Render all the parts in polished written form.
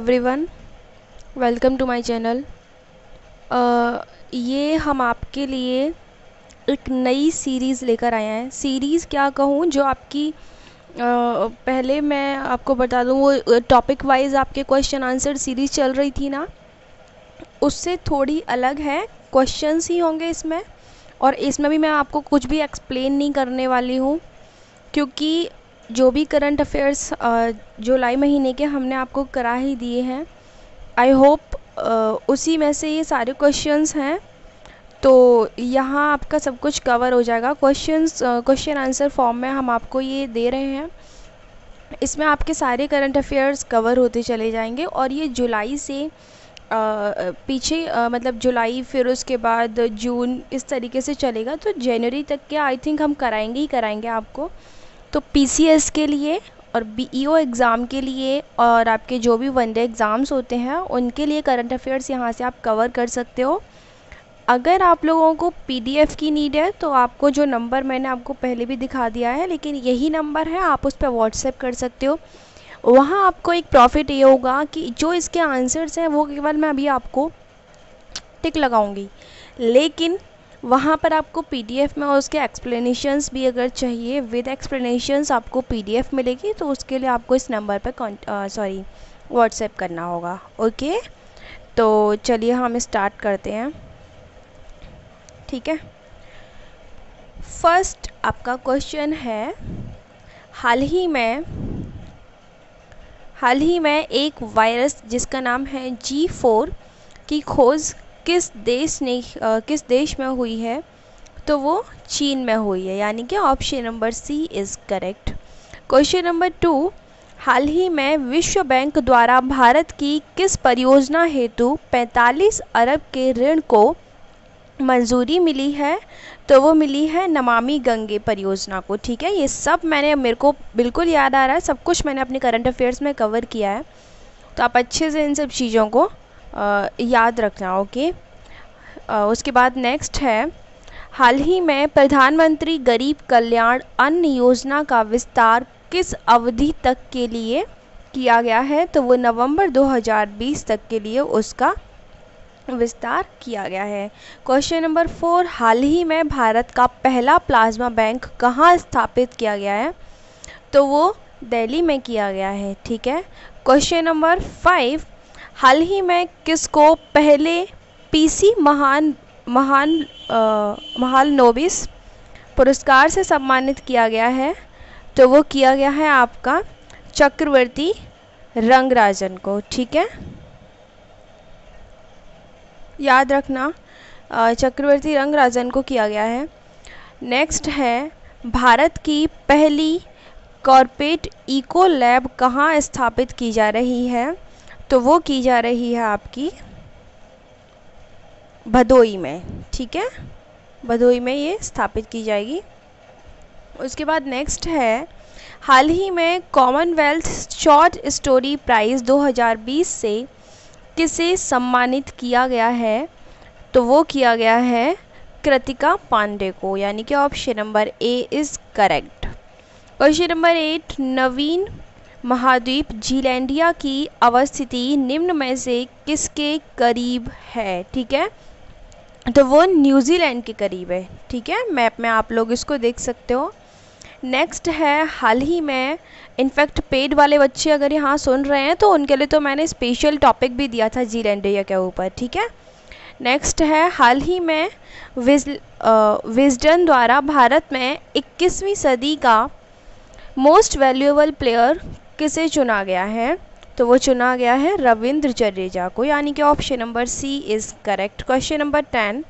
Everyone, welcome to my channel. ये हम आपके लिए एक नई सीरीज़ लेकर आए हैं। सीरीज़ क्या कहूँ, जो आपकी पहले मैं आपको बता दूँ, वो टॉपिक वाइज आपके क्वेश्चन आंसर सीरीज़ चल रही थी ना, उससे थोड़ी अलग है। क्वेश्चंस ही होंगे इसमें, और इसमें भी मैं आपको कुछ भी एक्सप्लेन नहीं करने वाली हूँ, क्योंकि जो भी करंट अफेयर्स जुलाई महीने के हमने आपको करा ही दिए हैं। आई होप उसी में से ये सारे क्वेश्चंस हैं, तो यहाँ आपका सब कुछ कवर हो जाएगा। क्वेश्चन आंसर फॉर्म में हम आपको ये दे रहे हैं। इसमें आपके सारे करंट अफेयर्स कवर होते चले जाएंगे, और ये जुलाई से पीछे मतलब जुलाई, फिर उसके बाद जून, इस तरीके से चलेगा। तो जनवरी तक के आई थिंक हम कराएंगे ही कराएंगे आपको। तो पीसीएस के लिए और बीईओ एग्ज़ाम के लिए, और आपके जो भी वनडे एग्ज़ाम्स होते हैं उनके लिए करंट अफेयर्स यहाँ से आप कवर कर सकते हो। अगर आप लोगों को पीडीएफ की नीड है तो आपको जो नंबर मैंने आपको पहले भी दिखा दिया है, लेकिन यही नंबर है, आप उस पर व्हाट्सएप कर सकते हो। वहाँ आपको एक प्रॉफिट ये होगा कि जो इसके आंसर्स हैं वो केवल मैं अभी आपको टिक लगाऊंगी, लेकिन वहाँ पर आपको पीडीएफ में उसके एक्सप्लेनेशंस भी अगर चाहिए, विद एक्सप्लेनेशंस आपको पीडीएफ मिलेगी, तो उसके लिए आपको इस नंबर पर व्हाट्सएप करना होगा। ओके, तो चलिए हम स्टार्ट करते हैं। ठीक है, फर्स्ट आपका क्वेश्चन है, हाल ही में एक वायरस जिसका नाम है G4 की खोज किस देश में हुई है? तो वो चीन में हुई है, यानी कि option number C is correct. Question number 2, हाल ही में विश्व बैंक द्वारा भारत की किस परियोजना हेतु 45 अरब के ऋण को मंजूरी मिली है? तो वो मिली है नमामि गंगे परियोजना को। ठीक है, ये सब मेरे को बिल्कुल याद आ रहा है, सब कुछ मैंने अपने करंट अफेयर्स में कवर किया है, तो आप अच्छे से इन सब चीज़ों को याद रखना। ओके, उसके बाद नेक्स्ट है, हाल ही में प्रधानमंत्री गरीब कल्याण अन्न योजना का विस्तार किस अवधि तक के लिए किया गया है? तो वो नवंबर 2020 तक के लिए उसका विस्तार किया गया है। क्वेश्चन नंबर 4, हाल ही में भारत का पहला प्लाज्मा बैंक कहाँ स्थापित किया गया है? तो वो दिल्ली में किया गया है। ठीक है, क्वेश्चन नंबर 5, हाल ही में किसको पहले पीसी महालनोबिस पुरस्कार से सम्मानित किया गया है? तो वो किया गया है आपका चक्रवर्ती रंगराजन को। ठीक है, याद रखना, चक्रवर्ती रंगराजन को किया गया है। नेक्स्ट है, भारत की पहली कॉर्पोरेट इको लैब कहाँ स्थापित की जा रही है? तो वो की जा रही है आपकी भदोई में। ठीक है, भदोई में ये स्थापित की जाएगी। उसके बाद नेक्स्ट है, हाल ही में कॉमनवेल्थ शॉर्ट स्टोरी प्राइज़ 2020 से किसे सम्मानित किया गया है? तो वो किया गया है कृतिका पांडे को, यानी कि option number A is correct. Question number 8, नवीन महाद्वीप जीलैंडिया की अवस्थिति निम्न में से किसके करीब है? ठीक है, तो वो न्यूजीलैंड के करीब है। ठीक है, मैप में आप लोग इसको देख सकते हो। नेक्स्ट है, हाल ही में, इनफैक्ट पेड वाले बच्चे अगर यहाँ सुन रहे हैं तो उनके लिए तो मैंने स्पेशल टॉपिक भी दिया था जीलैंडिया के ऊपर। ठीक है, नेक्स्ट है, हाल ही में विजडन द्वारा भारत में 21वीं सदी का मोस्ट वैल्यूएबल प्लेयर किसे चुना गया है? तो वो चुना गया है रविंद्र जडेजा को, यानी कि option number C is correct. Question number 10,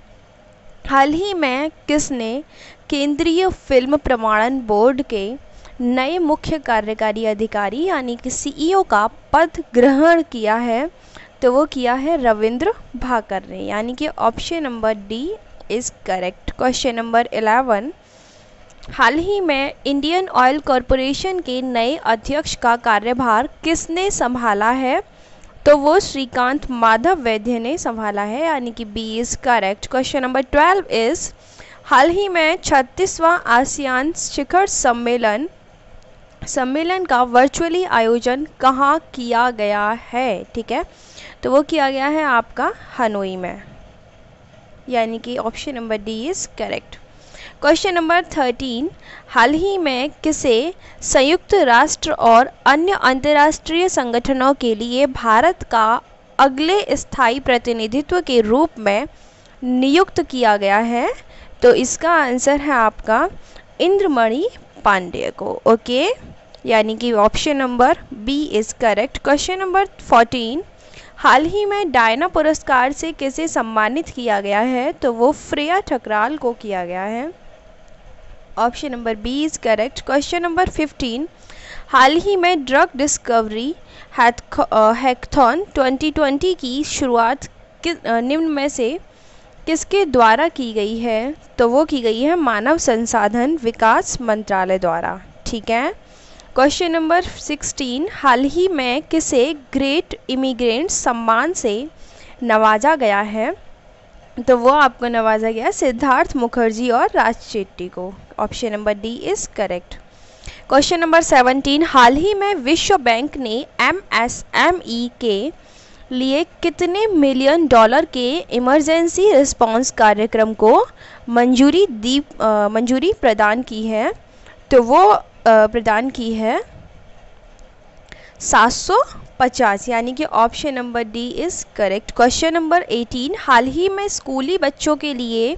हाल ही में किसने केंद्रीय फिल्म प्रमाणन बोर्ड के नए मुख्य कार्यकारी अधिकारी यानी कि सीईओ का पद ग्रहण किया है? तो वो किया है रविंद्र भाकर ने, यानी कि option number D is correct. Question number 11, हाल ही में इंडियन ऑयल कॉरपोरेशन के नए अध्यक्ष का कार्यभार किसने संभाला है? तो वो श्रीकांत माधव वैद्य ने संभाला है, यानी कि B is correct. Question number 12 is, हाल ही में 36वां आसियान शिखर सम्मेलन सम्मेलन का वर्चुअली आयोजन कहाँ किया गया है? ठीक है, तो वो किया गया है आपका हनोई में, यानी कि option number D is correct. Question number 13, हाल ही में किसे संयुक्त राष्ट्र और अन्य अंतर्राष्ट्रीय संगठनों के लिए भारत का अगले स्थायी प्रतिनिधित्व के रूप में नियुक्त किया गया है? तो इसका आंसर है आपका इंद्रमणि पांडेय को। ओके, यानी कि option number B is correct. Question number 14, हाल ही में डायना पुरस्कार से किसे सम्मानित किया गया है? तो वो श्रेया ठकराल को किया गया है। Option number B is correct. Question number 15, हाल ही में ड्रग डिस्कवरी हैकथॉन 2020 की शुरुआत निम्न में से किसके द्वारा की गई है? तो वो की गई है मानव संसाधन विकास मंत्रालय द्वारा। ठीक है। क्वेश्चन नंबर 16, हाल ही में किसे ग्रेट इमिग्रेंट सम्मान से नवाजा गया है? तो वो आपको नवाजा गया सिद्धार्थ मुखर्जी और राज शेट्टी को। Option number D is correct. Question number 17, हाल ही में विश्व बैंक ने MSME के लिए कितने मिलियन डॉलर के इमरजेंसी रिस्पांस कार्यक्रम को मंजूरी प्रदान की है? तो वो प्रदान की है 750, यानी कि option number D is correct. Question number 18, हाल ही में स्कूली बच्चों के लिए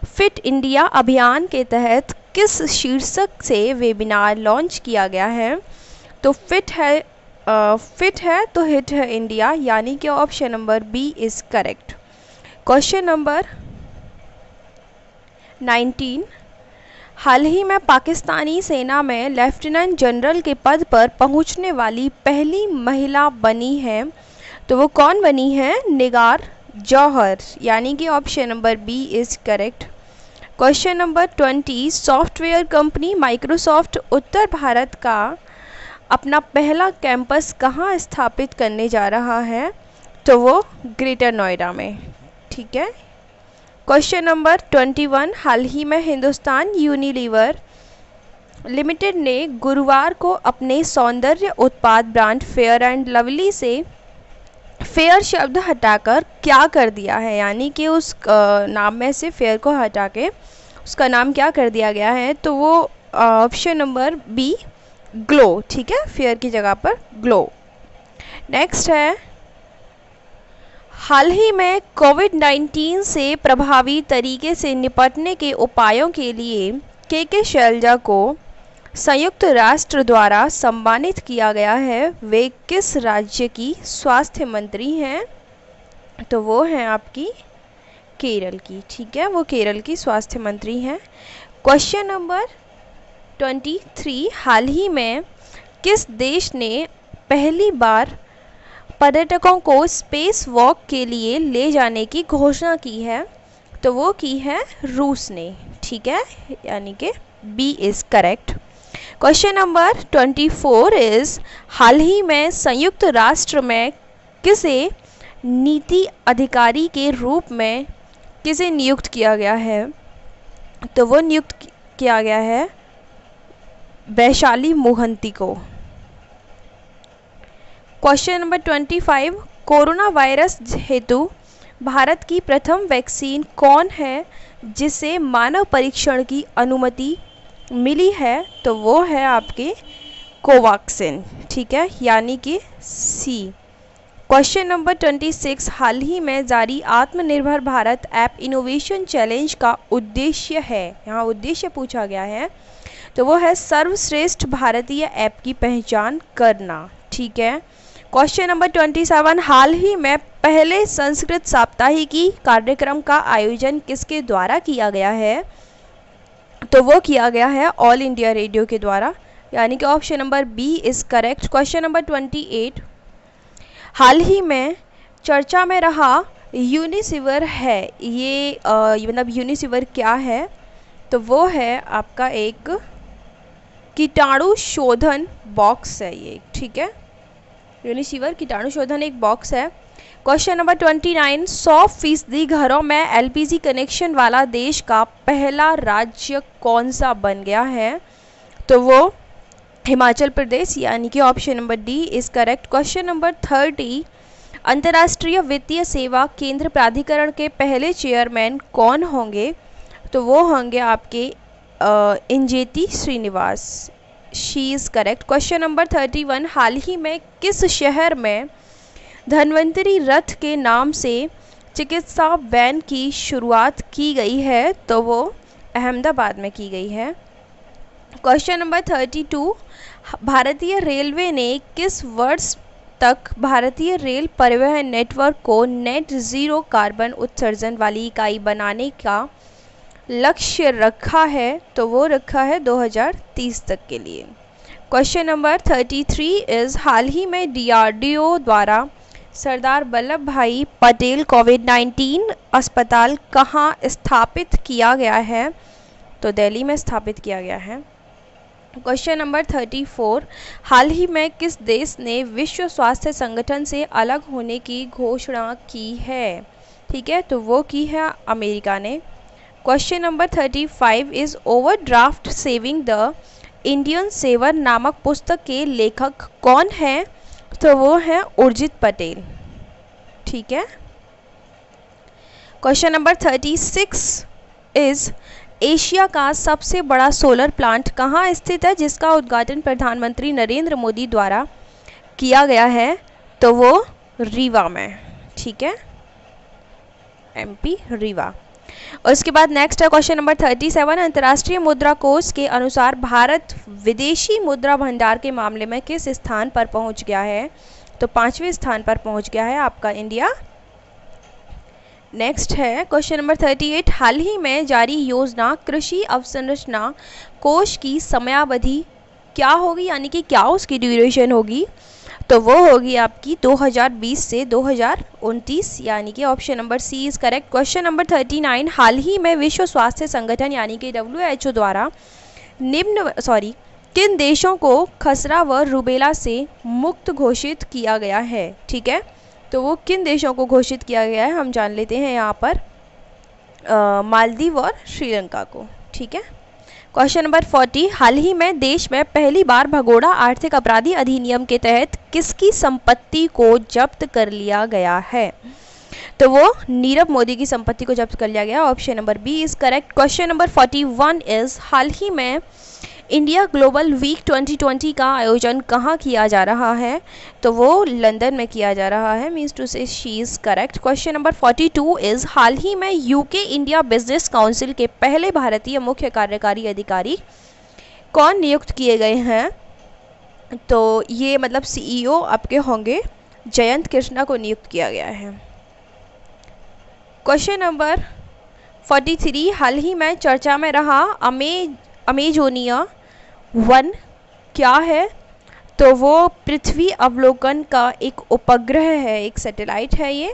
फिट इंडिया अभियान के तहत किस शीर्षक से वेबिनार लॉन्च किया गया है? तो फिट है तो हिट है इंडिया, यानी कि option number B is correct. Question number 19, हाल ही में पाकिस्तानी सेना में लेफ्टिनेंट जनरल के पद पर पहुंचने वाली पहली महिला बनी है? तो वो कौन बनी है? निगार जौहर, यानी कि option number B is correct. Question number 20, software company Microsoft उत्तर भारत का अपना पहला कैंपस कहाँ स्थापित करने जा रहा है? तो वो ग्रेटर नोएडा में। ठीक है। क्वेश्चन नंबर 21, हाल ही में हिंदुस्तान यूनिलीवर लिमिटेड ने गुरुवार को अपने सौंदर्य उत्पाद ब्रांड फेयर एंड लवली से फेयर शब्द हटाकर क्या कर दिया है? यानी कि उस नाम में से फेयर को हटा के उसका नाम क्या कर दिया गया है? तो वो ऑप्शन नंबर बी ग्लो। ठीक है, फेयर की जगह पर ग्लो। नेक्स्ट है, हाल ही में कोविड-19 से प्रभावी तरीके से निपटने के उपायों के लिए के शैलजा को संयुक्त राष्ट्र द्वारा सम्मानित किया गया है। वे किस राज्य की स्वास्थ्य मंत्री हैं? तो वो हैं आपकी केरल की। ठीक है, वो केरल की स्वास्थ्य मंत्री हैं। क्वेश्चन नंबर 23, हाल ही में किस देश ने पहली बार पर्यटकों को स्पेस वॉक के लिए ले जाने की घोषणा की है? तो वो की है रूस ने। ठीक है, यानी कि B is correct. Question number 24 is, हाल ही में संयुक्त राष्ट्र में किसे नीति अधिकारी के रूप में किसे नियुक्त किया गया है? तो वो नियुक्त किया गया है वैशाली मोहंती को। क्वेश्चन नंबर 25, कोरोना वायरस हेतु भारत की प्रथम वैक्सीन कौन है जिसे मानव परीक्षण की अनुमति मिली है? तो वो है आपके कोवैक्सीन। ठीक है, यानी कि सी। क्वेश्चन नंबर 26, हाल ही में जारी आत्मनिर्भर भारत ऐप इनोवेशन चैलेंज का उद्देश्य है, यहाँ उद्देश्य पूछा गया है, तो वो है सर्वश्रेष्ठ भारतीय ऐप की पहचान करना। ठीक है। क्वेश्चन नंबर 27, हाल ही में पहले संस्कृत साप्ताहिकी कार्यक्रम का आयोजन किसके द्वारा किया गया है? तो वो किया गया है ऑल इंडिया रेडियो के द्वारा, यानी कि option number B is correct. Question number 28, हाल ही में चर्चा में रहा यूनिसिवर है, ये मतलब यूनिसिवर क्या है? तो वो है आपका एक कीटाणु शोधन बॉक्स है ये। ठीक है, यूनिसिवर कीटाणु शोधन एक बॉक्स है। क्वेश्चन नंबर 29, 100% घरों में एलपीजी कनेक्शन वाला देश का पहला राज्य कौन सा बन गया है? तो वो हिमाचल प्रदेश, यानी कि option number D is correct. Question number 30, अंतर्राष्ट्रीय वित्तीय सेवा केंद्र प्राधिकरण के पहले चेयरमैन कौन होंगे? तो वो होंगे आपके Injeti Srinivas. C is correct. Question number 31, हाल ही में किस शहर में धन्वंतरी रथ के नाम से चिकित्सा वैन की शुरुआत की गई है? तो वो अहमदाबाद में की गई है। क्वेश्चन नंबर 32, भारतीय रेलवे ने किस वर्ष तक भारतीय रेल परिवहन नेटवर्क को नेट ज़ीरो कार्बन उत्सर्जन वाली इकाई बनाने का लक्ष्य रखा है? तो वो रखा है 2030 तक के लिए। क्वेश्चन नंबर 33 इज़ हाल ही में DRDO द्वारा सरदार वल्लभ भाई पटेल कोविड-19 अस्पताल कहाँ स्थापित किया गया है? तो दिल्ली में स्थापित किया गया है। क्वेश्चन नंबर 34, हाल ही में किस देश ने विश्व स्वास्थ्य संगठन से अलग होने की घोषणा की है? ठीक है, तो वो की है अमेरिका ने। Question number 35 is overdraft saving the Indian saver नामक पुस्तक के लेखक कौन हैं? तो वो हैं उर्जित पटेल। ठीक है। क्वेश्चन नंबर 36 इज़ एशिया का सबसे बड़ा सोलर प्लांट कहाँ स्थित है जिसका उद्घाटन प्रधानमंत्री नरेंद्र मोदी द्वारा किया गया है? तो वो रीवा में। ठीक है, MP रीवा। और उसके बाद नेक्स्ट है क्वेश्चन नंबर 37, अंतर्राष्ट्रीय मुद्रा कोष के अनुसार भारत विदेशी मुद्रा भंडार के मामले में किस स्थान पर पहुंच गया है? तो 5वें स्थान पर पहुंच गया है आपका इंडिया। नेक्स्ट है क्वेश्चन नंबर 38, हाल ही में जारी योजना कृषि अवसंरचना कोष की समयावधि क्या होगी, यानी कि क्या उसकी ड्यूरेशन होगी? तो वो होगी आपकी 2020 से 2029, यानी कि option number C is correct. Question number 39, हाल ही में विश्व स्वास्थ्य संगठन यानी कि WHO द्वारा किन देशों को खसरा व रूबेला से मुक्त घोषित किया गया है? ठीक है, तो वो किन देशों को घोषित किया गया है हम जान लेते हैं यहाँ पर, मालदीव और श्रीलंका को। ठीक है। क्वेश्चन नंबर 40, हाल ही में देश में पहली बार भगोड़ा आर्थिक अपराधी अधिनियम के तहत किसकी संपत्ति को जब्त कर लिया गया है? तो वो नीरव मोदी की संपत्ति को जब्त कर लिया गया। Option number B is correct. Question number 41 is हाल ही में इंडिया ग्लोबल वीक 2020 का आयोजन कहाँ किया जा रहा है? तो वो लंदन में किया जा रहा है। Means to say C is correct. Question number 42 is हाल ही में UK इंडिया बिजनेस काउंसिल के पहले भारतीय मुख्य कार्यकारी अधिकारी कौन नियुक्त किए गए हैं? तो ये मतलब CEO आपके होंगे जयंत कृष्णा को नियुक्त किया गया है। क्वेश्चन नंबर 43, हाल ही में चर्चा में रहा अमेजोनिया 1 क्या है? तो वो पृथ्वी अवलोकन का एक उपग्रह है, एक सैटेलाइट है ये।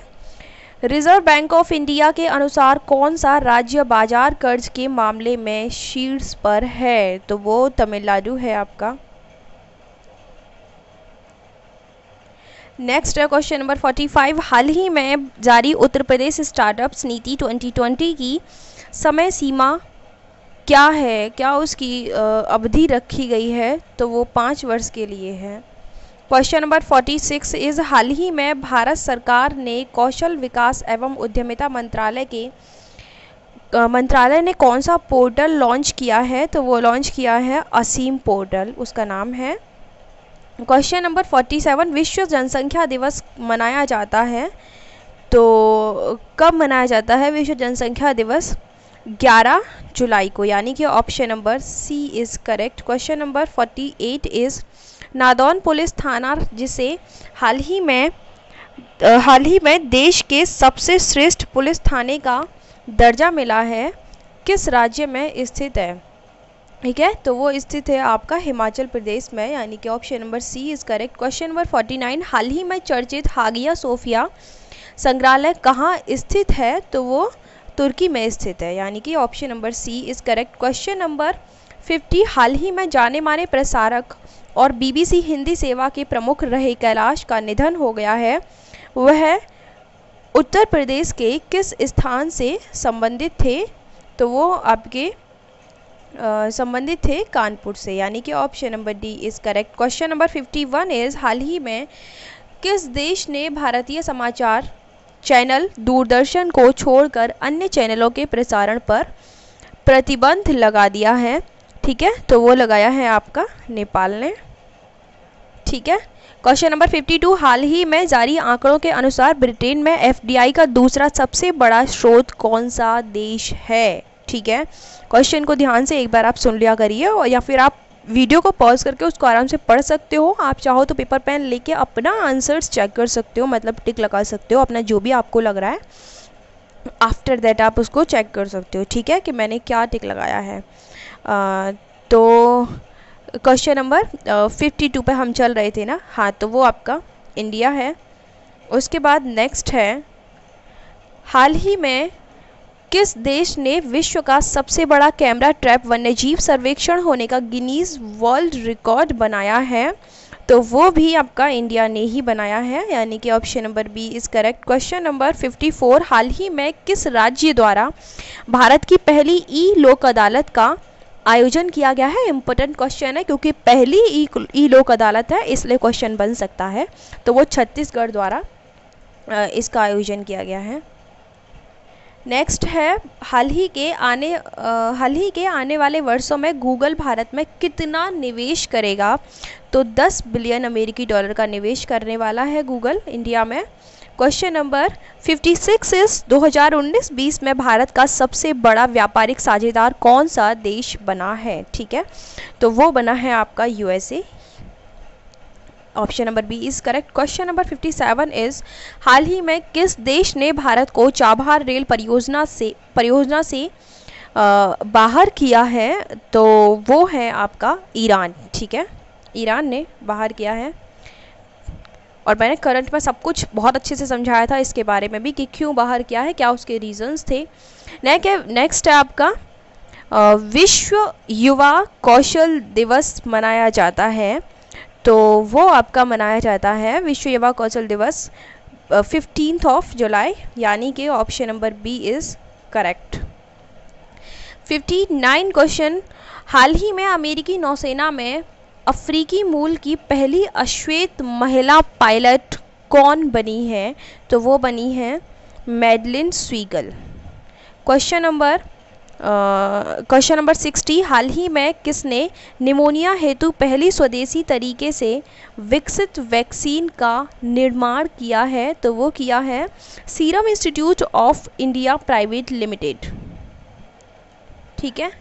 रिजर्व बैंक ऑफ इंडिया के अनुसार कौन सा राज्य बाजार कर्ज के मामले में शीर्ष पर है? तो वो तमिलनाडु है आपका। नेक्स्ट है क्वेश्चन नंबर 45, हाल ही में जारी उत्तर प्रदेश स्टार्टअप्स नीति 2020 की समय सीमा क्या है? क्या उसकी अवधि रखी गई है? तो वो 5 वर्ष के लिए है। क्वेश्चन नंबर 46 इज़ हाल ही में भारत सरकार ने कौशल विकास एवं उद्यमिता मंत्रालय ने कौन सा पोर्टल लॉन्च किया है? तो वो लॉन्च किया है असीम पोर्टल, उसका नाम है। क्वेश्चन नंबर 47, विश्व जनसंख्या दिवस मनाया जाता है, तो कब मनाया जाता है विश्व जनसंख्या दिवस? 11 जुलाई को, यानी कि option number C is correct. Question number 48 is Nadaun police थाना जिसे हाल ही में देश के सबसे श्रेष्ठ पुलिस थाने का दर्जा मिला है, किस राज्य में स्थित है? ठीक है, तो वो स्थित है आपका हिमाचल प्रदेश में, यानी कि option number C is correct. Question number 49, हाल ही में चर्चित हागिया सोफिया संग्रहालय कहाँ स्थित है? तो वो तुर्की में स्थित है, यानी कि option number C is correct. Question number 50, हाल ही में जाने माने प्रसारक और BBC हिंदी सेवा के प्रमुख रहे कैलाश का निधन हो गया है, वह उत्तर प्रदेश के किस स्थान से संबंधित थे? तो वो आपके संबंधित थे कानपुर से, यानी कि option number D is correct. Question number 51 is हाल ही में किस देश ने भारतीय समाचार चैनल दूरदर्शन को छोड़कर अन्य चैनलों के प्रसारण पर प्रतिबंध लगा दिया है? ठीक है, तो वो लगाया है आपका नेपाल ने। ठीक है, क्वेश्चन नंबर 52 हाल ही में जारी आंकड़ों के अनुसार ब्रिटेन में एफडीआई का दूसरा सबसे बड़ा स्रोत कौन सा देश है? ठीक है, क्वेश्चन को ध्यान से एक बार आप सुन लिया करिए, और या फिर आप वीडियो को पॉज करके उसको आराम से पढ़ सकते हो। आप चाहो तो पेपर पेन लेके अपना आंसर्स चेक कर सकते हो, मतलब टिक लगा सकते हो अपना जो भी आपको लग रहा है। आफ्टर दैट आप उसको चेक कर सकते हो, ठीक है, कि मैंने क्या टिक लगाया है। तो क्वेश्चन नंबर 52 पे हम चल रहे थे ना, हाँ, तो वो आपका इंडिया है। उसके बाद नेक्स्ट है, हाल ही में किस देश ने विश्व का सबसे बड़ा कैमरा ट्रैप वन्यजीव सर्वेक्षण होने का गिनीज वर्ल्ड रिकॉर्ड बनाया है? तो वो भी आपका इंडिया ने ही बनाया है, यानी कि option number B is correct. Question number 54 हाल ही में किस राज्य द्वारा भारत की पहली ई लोक अदालत का आयोजन किया गया है? इंपॉर्टेंट क्वेश्चन है, क्योंकि पहली ई लोक अदालत है इसलिए क्वेश्चन बन सकता है। तो वो छत्तीसगढ़ द्वारा इसका आयोजन किया गया है। नेक्स्ट है, हाल ही के आने वाले वर्षों में गूगल भारत में कितना निवेश करेगा? तो 10 बिलियन अमेरिकी डॉलर का निवेश करने वाला है गूगल इंडिया में। क्वेश्चन नंबर 56 इस 2019-20 में भारत का सबसे बड़ा व्यापारिक साझेदार कौन सा देश बना है? ठीक है, तो वो बना है आपका USA. Option number B is correct. Question number 57 is हाल ही में किस देश ने भारत को चाबहार रेल परियोजना से बाहर किया है? तो वो है आपका ईरान। ठीक है, ईरान ने बाहर किया है, और मैंने करंट में सब कुछ बहुत अच्छे से समझाया था इसके बारे में भी कि क्यों बाहर किया है, क्या उसके रीजंस थे। नेक्स्ट है आपका विश्व युवा कौशल दिवस मनाया जाता है, तो वो आपका मनाया जाता है विश्व युवा कौशल दिवस 15 जुलाई, यानी कि option number B is correct. 59 question, हाल ही में अमेरिकी नौसेना में अफ्रीकी मूल की पहली अश्वेत महिला पायलट कौन बनी है? तो वो बनी है मैडलिन स्वीगल। क्वेश्चन नंबर 60, हाल ही में किसने निमोनिया हेतु पहली स्वदेशी तरीके से विकसित वैक्सीन का निर्माण किया है? तो वो किया है serum institute of India private limited. ठीक है,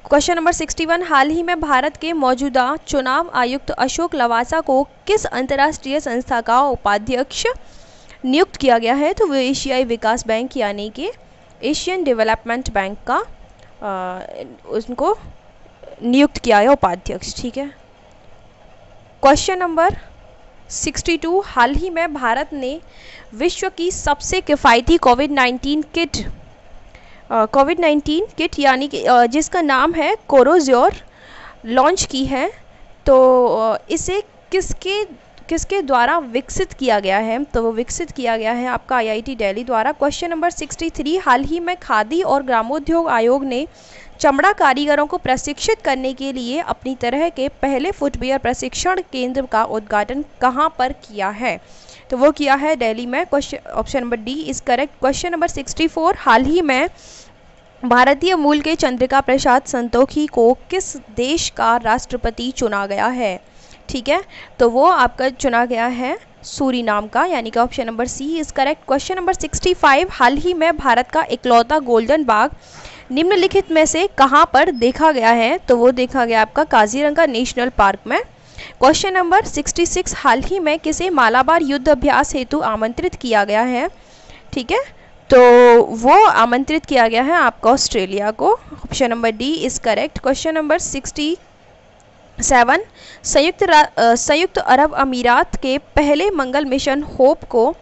क्वेश्चन नंबर 61, हाल ही में भारत के मौजूदा चुनाव आयुक्त अशोक लवासा को किस अंतर्राष्ट्रीय संस्था का उपाध्यक्ष नियुक्त किया गया है? तो वो एशियाई विकास बैंक यानी कि एशियन डेवलपमेंट बैंक का उनको नियुक्त किया है उपाध्यक्ष। ठीक है, क्वेश्चन नंबर 62, हाल ही में भारत ने विश्व की सबसे किफ़ायती कोविड-19 किट यानी कि जिसका नाम है कोरोज्योर लॉन्च की है। तो इसे किसके द्वारा विकसित किया गया है? तो वो विकसित किया गया है आपका आईआईटी दिल्ली द्वारा। क्वेश्चन नंबर 63, हाल ही में खादी और ग्रामोद्योग आयोग ने चमड़ा कारीगरों को प्रशिक्षित करने के लिए अपनी तरह के पहले फुटवियर प्रशिक्षण केंद्र का उद्घाटन कहाँ पर किया है? तो वो किया है दिल्ली में। Option number D is correct. Question number 64, हाल ही में भारतीय मूल के चंद्रिका प्रसाद संतोखी को किस देश का राष्ट्रपति चुना गया है? ठीक है, तो वो आपका चुना गया है सूरीनाम का, यानी कि option number C is correct. Question number 65, हाल ही में भारत का इकलौता गोल्डन बाघ निम्नलिखित में से कहाँ पर देखा गया है? तो वो देखा गया आपका काजीरंगा नेशनल पार्क में। क्वेश्चन नंबर 66, हाल ही में किसे मालाबार युद्ध अभ्यास हेतु आमंत्रित किया गया है? ठीक है, तो वो आमंत्रित किया गया है आपका ऑस्ट्रेलिया को। Option number D is correct. Question number 67, संयुक्त अरब अमीरात के पहले मंगल मिशन होप को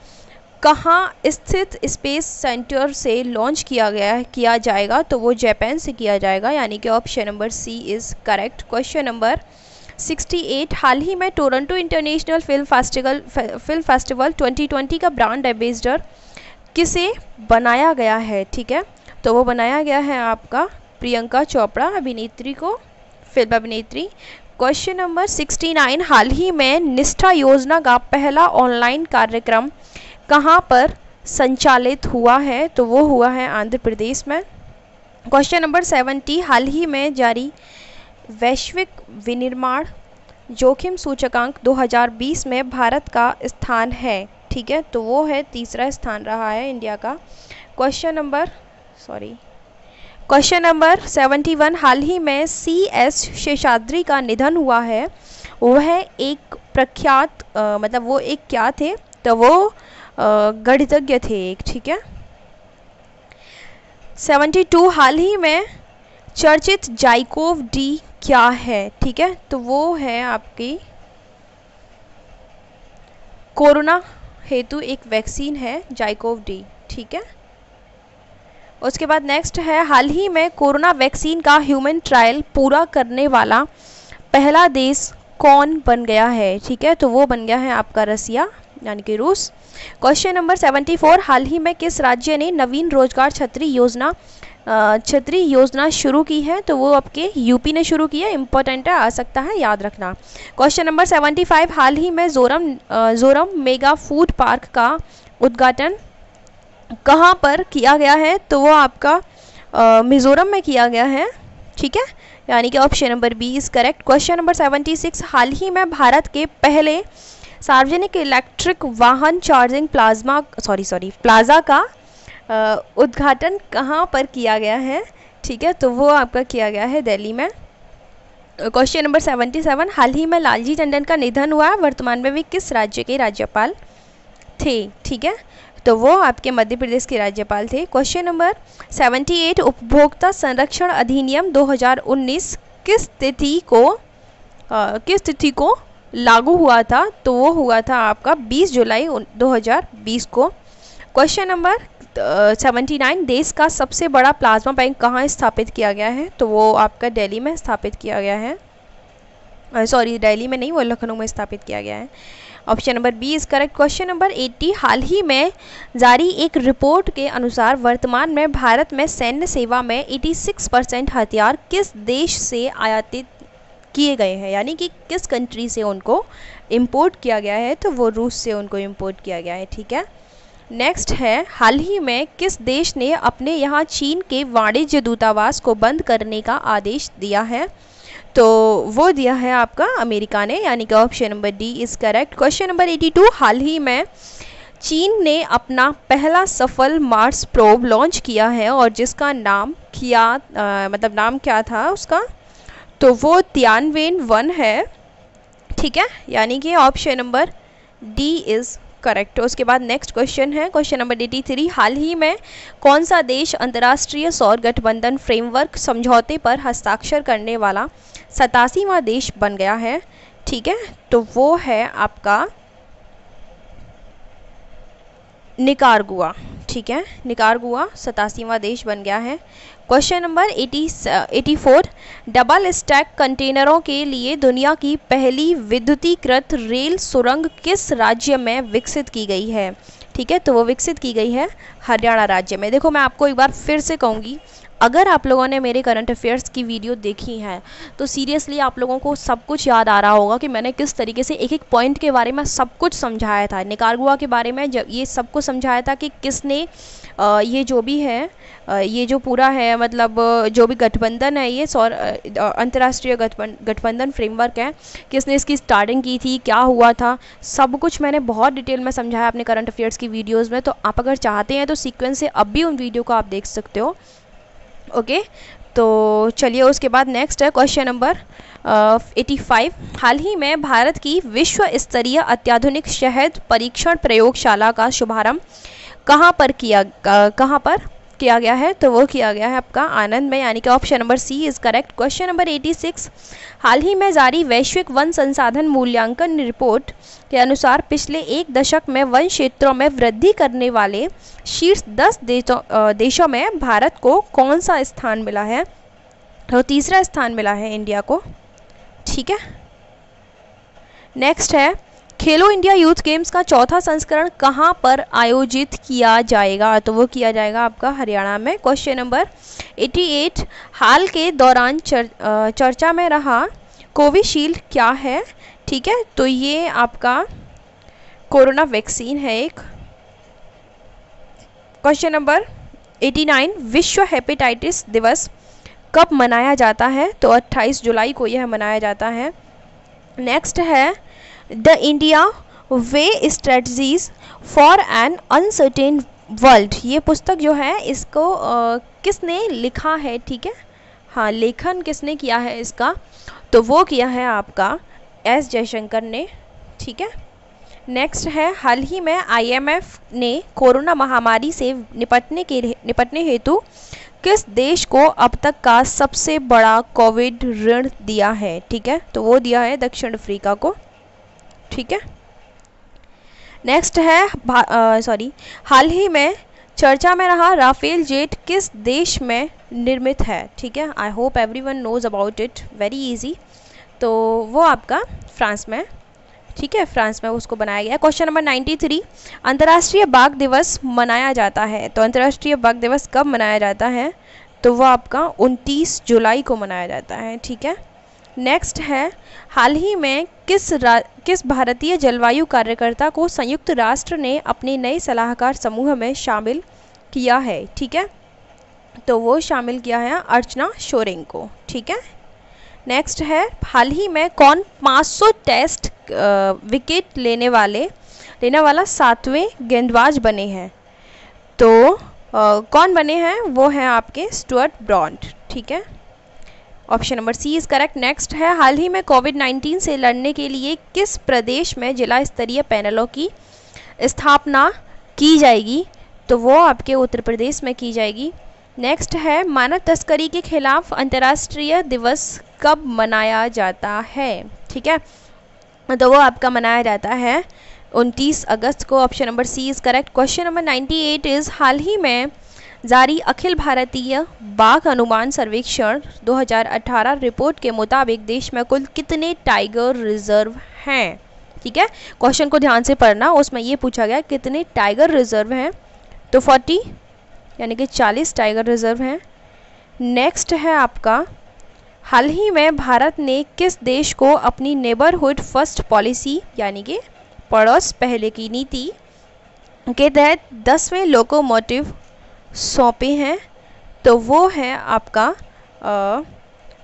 कहाँ स्थित स्पेस सेंटर से लॉन्च किया जाएगा? तो वो जापान से किया जाएगा, यानी कि option number C is correct. Question number 68, हाल ही में टोरंटो इंटरनेशनल फिल्म फेस्टिवल 2020 का ब्रांड एम्बेसडर किसे बनाया गया है? ठीक है, तो वो बनाया गया है आपका प्रियंका चोपड़ा अभिनेत्री को, फिल्म अभिनेत्री। क्वेश्चन नंबर 69, हाल ही में निष्ठा योजना का पहला ऑनलाइन कार्यक्रम कहाँ पर संचालित हुआ है? तो वो हुआ है आंध्र प्रदेश में। क्वेश्चन नंबर 70, हाल ही में जारी वैश्विक विनिर्माण जोखिम सूचकांक 2020 में भारत का स्थान है, ठीक है, तो वो है तीसरा स्थान रहा है इंडिया का। क्वेश्चन नंबर 71, हाल ही में CS शेषाद्री का निधन हुआ है, वह एक प्रख्यात मतलब वो एक क्या थे? तो वो गणितज्ञ थे एक, ठीक है। 72, हाल ही में चर्चित जाइकोव डी क्या है? ठीक है, तो वो है आपकी कोरोना हेतु एक वैक्सीन है जाइकोव डी, ठीक है। उसके बाद नेक्स्ट है, हाल ही में कोरोना वैक्सीन का ह्यूमन ट्रायल पूरा करने वाला पहला देश कौन बन गया है? ठीक है, तो वो बन गया है आपका रसिया यानी कि रूस। क्वेश्चन नंबर 74, हाल ही में किस राज्य ने नवीन रोजगार छतरी योजना शुरू की है? तो वो आपके यूपी ने शुरू की है। इंपॉर्टेंट है, आ सकता है, याद रखना। क्वेश्चन नंबर 75, हाल ही में जोरम मेगा फूड पार्क का उद्घाटन कहाँ पर किया गया है? तो वो आपका मिजोरम में किया गया है, ठीक है, यानी कि option number B is correct. Question number 76, हाल ही में भारत के पहले सार्वजनिक इलेक्ट्रिक वाहन चार्जिंग प्लाजा का उद्घाटन कहाँ पर किया गया है? ठीक है, तो वो आपका किया गया है दिल्ली में। क्वेश्चन नंबर 77, हाल ही में लालजी टंडन का निधन हुआ, वर्तमान में वे किस राज्य के राज्यपाल थे? ठीक है, तो वो आपके मध्य प्रदेश के राज्यपाल थे। क्वेश्चन नंबर 78, उपभोक्ता संरक्षण अधिनियम 2019 किस तिथि को लागू हुआ था? तो वो हुआ था आपका 20 जुलाई 2020 को। क्वेश्चन नंबर 79, देश का सबसे बड़ा प्लाज्मा बैंक कहाँ स्थापित किया गया है? तो वो आपका दिल्ली में स्थापित किया गया है, दिल्ली में नहीं, वो लखनऊ में स्थापित किया गया है। Option number B is correct. Question number 80, हाल ही में जारी एक रिपोर्ट के अनुसार वर्तमान में भारत में सैन्य सेवा में 86% हथियार किस देश से आयातित किए गए हैं, यानी कि किस कंट्री से उनको इंपोर्ट किया गया है? तो वो रूस से उनको इंपोर्ट किया गया है, ठीक है। नेक्स्ट है, हाल ही में किस देश ने अपने यहाँ चीन के वाणिज्य दूतावास को बंद करने का आदेश दिया है? तो वो दिया है आपका अमेरिका ने, यानी कि option number D is correct. Question number 82, हाल ही में चीन ने अपना पहला सफल मार्स प्रोब लॉन्च किया है और जिसका नाम नाम क्या था उसका? तो वो तियानवेन-1 है, ठीक है, यानी कि option number D is correct. उसके बाद नेक्स्ट क्वेश्चन है, क्वेश्चन नंबर 83, हाल ही में कौन सा देश अंतर्राष्ट्रीय सौर गठबंधन फ्रेमवर्क समझौते पर हस्ताक्षर करने वाला 87वां देश बन गया है? ठीक है, तो वो है आपका निकारागुआ, ठीक है, निकारागुआ 87वां देश बन गया है। क्वेश्चन नंबर 84, डबल स्टैक कंटेनरों के लिए दुनिया की पहली विद्युतीकृत रेल सुरंग किस राज्य में विकसित की गई है? ठीक है, तो वो विकसित की गई है हरियाणा राज्य में। देखो, मैं आपको एक बार फिर से कहूँगी, अगर आप लोगों ने मेरे करंट अफेयर्स की वीडियो देखी है तो सीरियसली आप लोगों को सब कुछ याद आ रहा होगा कि मैंने किस तरीके से एक एक पॉइंट के बारे में सब कुछ समझाया था। निकारागुआ के बारे में जब ये सब कुछ समझाया था कि किसने ये जो भी है ये जो पूरा है मतलब जो भी गठबंधन है ये अंतर्राष्ट्रीय गठबंधन फ्रेमवर्क है, किसने इसकी स्टार्टिंग की थी, क्या हुआ था, सब कुछ मैंने बहुत डिटेल में समझाया अपने करंट अफेयर्स की वीडियोज़ में। तो आप अगर चाहते हैं तो सीक्वेंस से अब भी उन वीडियो को आप देख सकते हो। ओके, तो चलिए उसके बाद नेक्स्ट है क्वेश्चन नंबर 85, हाल ही में भारत की विश्व स्तरीय अत्याधुनिक शहद परीक्षण प्रयोगशाला का शुभारंभ कहाँ पर किया गया है? तो वो किया गया है आपका आनंद में, यानी कि option number C is correct. Question number 86, हाल ही में जारी वैश्विक वन संसाधन मूल्यांकन रिपोर्ट के अनुसार पिछले एक दशक में वन क्षेत्रों में वृद्धि करने वाले शीर्ष 10 देशों में भारत को कौन सा स्थान मिला है? तो तीसरा स्थान मिला है इंडिया को, ठीक है। नेक्स्ट है, खेलो इंडिया यूथ गेम्स का चौथा संस्करण कहाँ पर आयोजित किया जाएगा? तो वो किया जाएगा आपका हरियाणा में। क्वेश्चन नंबर 88, हाल के दौरान चर्चा में रहा कोविशील्ड क्या है? ठीक है, तो ये आपका कोरोना वैक्सीन है एक। क्वेश्चन नंबर 89, विश्व हेपेटाइटिस दिवस कब मनाया जाता है? तो 28 जुलाई को यह मनाया जाता है। नेक्स्ट है the India way strategies for an uncertain world. ये पुस्तक जो है इसको किसने लिखा है? ठीक है, हाँ, लेखन किसने किया है इसका? तो वो किया है आपका एस जयशंकर ने। ठीक है, नेक्स्ट है हाल ही में IMF ने कोरोना महामारी से निपटने हेतु किस देश को अब तक का सबसे बड़ा कोविड ऋण दिया है? ठीक है, तो वो दिया है दक्षिण अफ्रीका को। ठीक है, नेक्स्ट है हाल ही में चर्चा में रहा राफेल जेट किस देश में निर्मित है? ठीक है, I hope everyone knows about it, very easy. तो वो आपका फ्रांस में। ठीक है, फ्रांस में उसको बनाया गया। क्वेश्चन नंबर 93, अंतर्राष्ट्रीय बाघ दिवस मनाया जाता है। तो अंतर्राष्ट्रीय बाघ दिवस कब मनाया जाता है? तो वो आपका 29 जुलाई को मनाया जाता है। ठीक है, नेक्स्ट है हाल ही में किस भारतीय जलवायु कार्यकर्ता को संयुक्त राष्ट्र ने अपने नए सलाहकार समूह में शामिल किया है? ठीक है, तो वो शामिल किया है अर्चना शोरेंग को। ठीक है, नेक्स्ट है हाल ही में कौन 500 टेस्ट विकेट लेने वाला 7वें गेंदबाज बने हैं? तो कौन बने हैं? वो हैं आपके स्टुअर्ट ब्रॉड। ठीक है, option number C is correct. Next है हाल ही में कोविड-19 से लड़ने के लिए किस प्रदेश में जिला स्तरीय पैनलों की स्थापना की जाएगी? तो वो आपके उत्तर प्रदेश में की जाएगी। नेक्स्ट है मानव तस्करी के खिलाफ अंतर्राष्ट्रीय दिवस कब मनाया जाता है? ठीक है, तो वो आपका मनाया जाता है 29 अगस्त को। Option number C is correct. Question number 98 is हाल ही में जारी अखिल भारतीय बाघ अनुमान सर्वेक्षण 2018 रिपोर्ट के मुताबिक देश में कुल कितने टाइगर रिजर्व हैं? ठीक है, क्वेश्चन को ध्यान से पढ़ना, उसमें ये पूछा गया कितने टाइगर रिजर्व हैं। तो 40 यानी कि 40 टाइगर रिजर्व हैं। नेक्स्ट है आपका हाल ही में भारत ने किस देश को अपनी नेबरहुड फर्स्ट पॉलिसी यानी कि पड़ोस पहले की नीति के तहत 10वें लोकोमोटिव सौंपे हैं? तो वो है आपका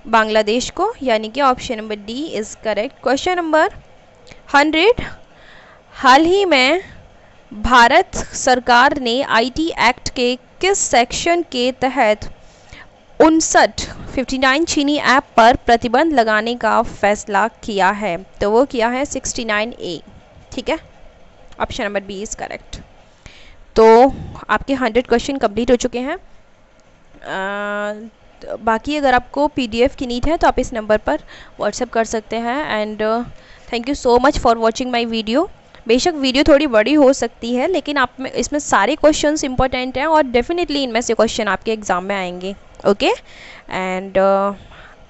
बांग्लादेश को, यानी कि option number D is correct. Question number 100, हाल ही में भारत सरकार ने IT एक्ट के किस सेक्शन के तहत 59 चीनी ऐप पर प्रतिबंध लगाने का फैसला किया है? तो वो किया है 69A। ठीक है, option number B is correct. तो आपके 100 क्वेश्चन कंप्लीट हो चुके हैं। बाकी अगर आपको PDF की नीड है तो आप इस नंबर पर व्हाट्सएप कर सकते हैं। And thank you so much for watching my video. बेशक वीडियो थोड़ी बड़ी हो सकती है, लेकिन आप में इसमें सारे क्वेश्चंस इंपॉर्टेंट हैं और डेफिनेटली इनमें से क्वेश्चन आपके एग्ज़ाम में आएंगे। ओके, एंड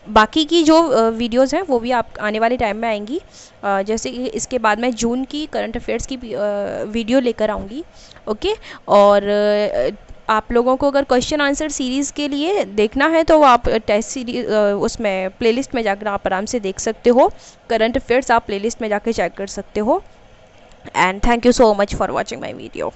बाकी की जो वीडियोस हैं वो भी आप आने वाले टाइम में आएंगी। जैसे कि इसके बाद मैं जून की करंट अफेयर्स की वीडियो लेकर आऊँगी। ओके, और आप लोगों को अगर क्वेश्चन आंसर सीरीज़ के लिए देखना है तो आप टेस्ट सीरीज उसमें प्लेलिस्ट में जाकर आप आराम से देख सकते हो। करंट अफेयर्स आप प्लेलिस्ट में जाकर चेक कर सकते हो। And thank you so much for watching my video.